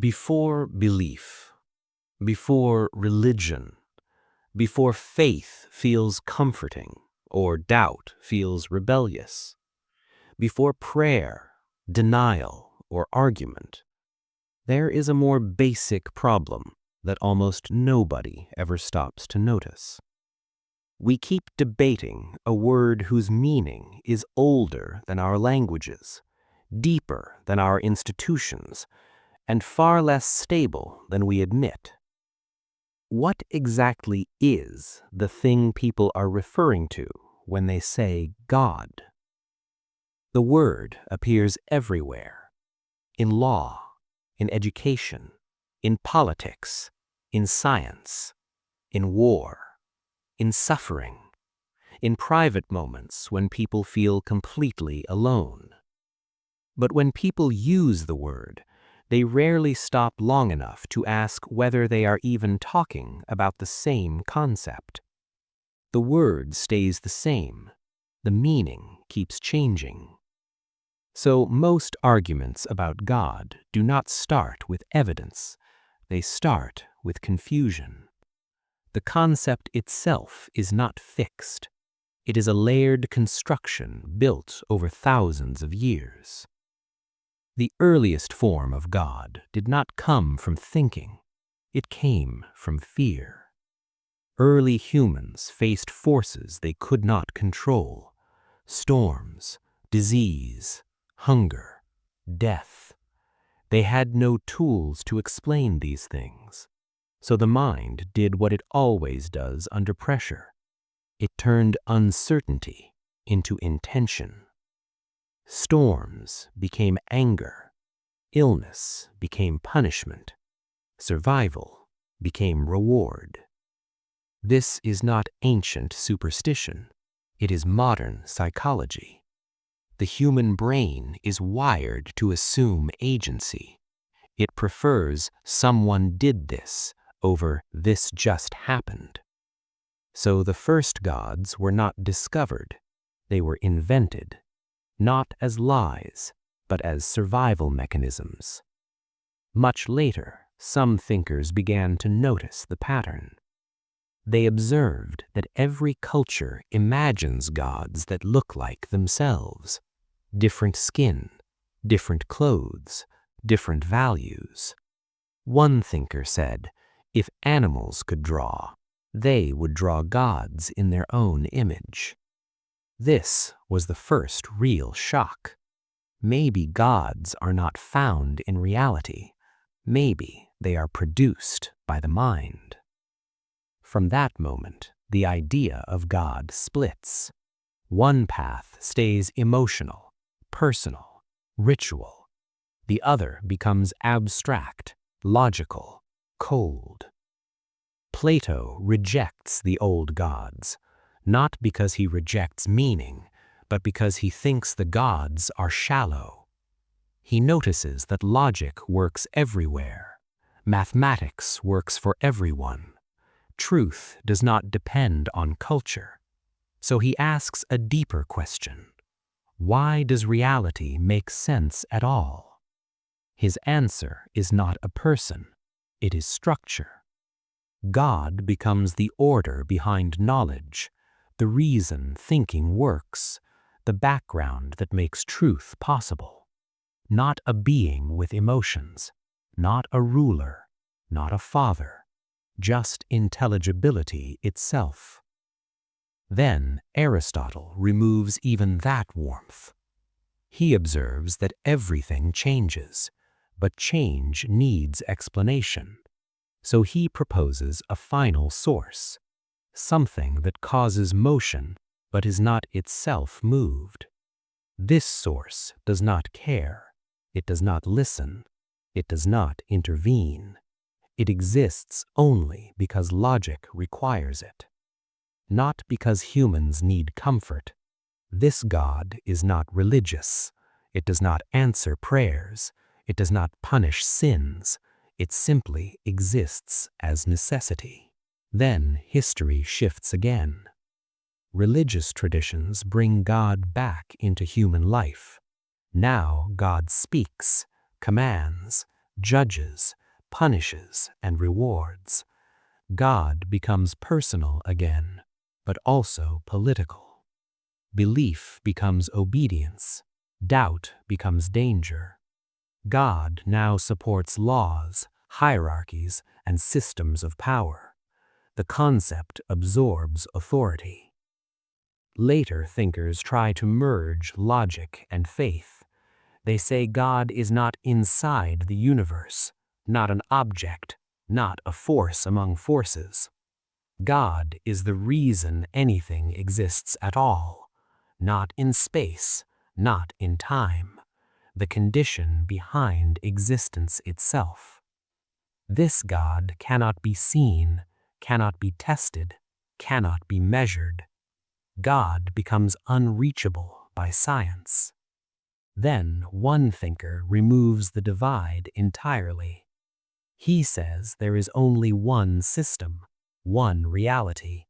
Before belief, before religion, before faith feels comforting or doubt feels rebellious, before prayer, denial, or argument, there is a more basic problem that almost nobody ever stops to notice. We keep debating a word whose meaning is older than our languages, deeper than our institutions, and far less stable than we admit. What exactly is the thing people are referring to when they say God? The word appears everywhere: in law, in education, in politics, in science, in war, in suffering, in private moments when people feel completely alone. But when people use the word, they rarely stop long enough to ask whether they are even talking about the same concept. The word stays the same. The meaning keeps changing. So most arguments about God do not start with evidence. They start with confusion. The concept itself is not fixed. It is a layered construction built over thousands of years. The earliest form of God did not come from thinking. It came from fear. Early humans faced forces they could not control: storms, disease, hunger, death. They had no tools to explain these things, so the mind did what it always does under pressure. It turned uncertainty into intention. Storms became anger. Illness became punishment. Survival became reward. This is not ancient superstition. It is modern psychology. The human brain is wired to assume agency. It prefers "someone did this" over "this just happened." So the first gods were not discovered. They were invented, not as lies, but as survival mechanisms. Much later, some thinkers began to notice the pattern. They observed that every culture imagines gods that look like themselves: different skin, different clothes, different values. One thinker said, if animals could draw, they would draw gods in their own image. This was the first real shock. Maybe gods are not found in reality. Maybe they are produced by the mind. From that moment, the idea of God splits. One path stays emotional, personal, ritual. The other becomes abstract, logical, cold. Plato rejects the old gods, not because he rejects meaning, but because he thinks the gods are shallow. He notices that logic works everywhere. Mathematics works for everyone. Truth does not depend on culture. So he asks a deeper question: why does reality make sense at all? His answer is not a person. It is structure. God becomes the order behind knowledge, the reason thinking works, the background that makes truth possible. Not a being with emotions, not a ruler, not a father, just intelligibility itself. Then Aristotle removes even that warmth. He observes that everything changes, but change needs explanation. So he proposes a final source, something that causes motion but is not itself moved. This source does not care. It does not listen. It does not intervene. It exists only because logic requires it, not because humans need comfort. This God is not religious. It does not answer prayers. It does not punish sins. It simply exists as necessity. Then history shifts again. Religious traditions bring God back into human life. Now God speaks, commands, judges, punishes, and rewards. God becomes personal again, but also political. Belief becomes obedience. Doubt becomes danger. God now supports laws, hierarchies, and systems of power. The concept absorbs authority. Later thinkers try to merge logic and faith. They say God is not inside the universe, not an object, not a force among forces. God is the reason anything exists at all, not in space, not in time, the condition behind existence itself. This God cannot be seen, cannot be tested, cannot be measured. God becomes unreachable by science. Then one thinker removes the divide entirely. He says there is only one system, one reality.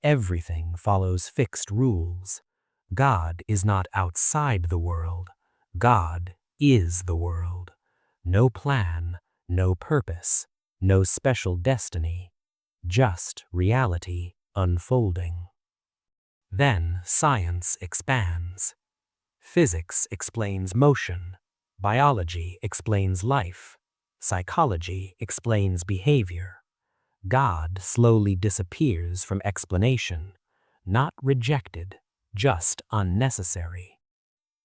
Everything follows fixed rules. God is not outside the world. God is the world. No plan, no purpose, no special destiny, just reality unfolding. Then science expands. Physics explains motion. Biology explains life. Psychology explains behavior. God slowly disappears from explanation, not rejected, just unnecessary.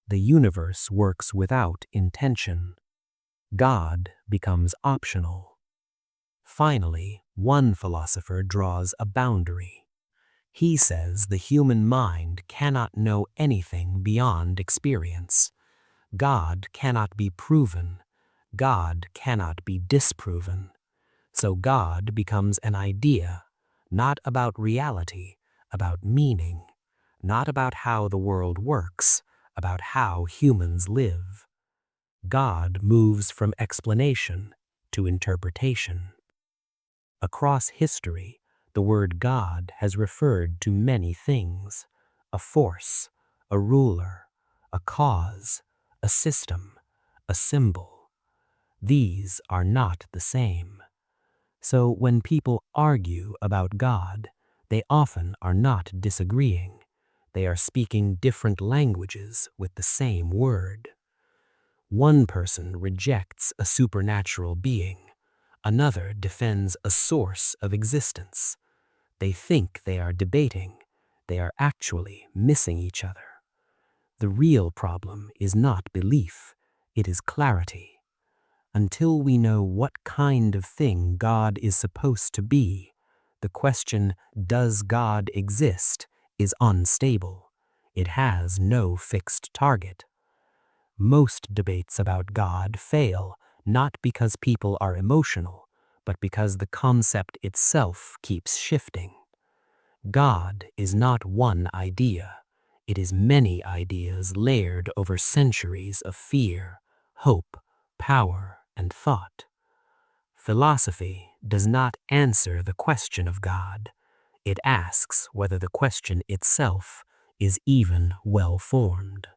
The universe works without intention. God becomes optional. Finally, one philosopher draws a boundary. He says the human mind cannot know anything beyond experience. God cannot be proven. God cannot be disproven. So God becomes an idea, not about reality, about meaning, not about how the world works, about how humans live. God moves from explanation to interpretation. Across history, the word God has referred to many things: a force, a ruler, a cause, a system, a symbol. These are not the same. So when people argue about God, they often are not disagreeing. They are speaking different languages with the same word. One person rejects a supernatural being. Another defends a source of existence. They think they are debating. They are actually missing each other. The real problem is not belief. It is clarity. Until we know what kind of thing God is supposed to be, the question, does God exist, is unstable. It has no fixed target. Most debates about God fail, not because people are emotional, but because the concept itself keeps shifting. God is not one idea. It is many ideas layered over centuries of fear, hope, power, and thought. Philosophy does not answer the question of God. It asks whether the question itself is even well-formed.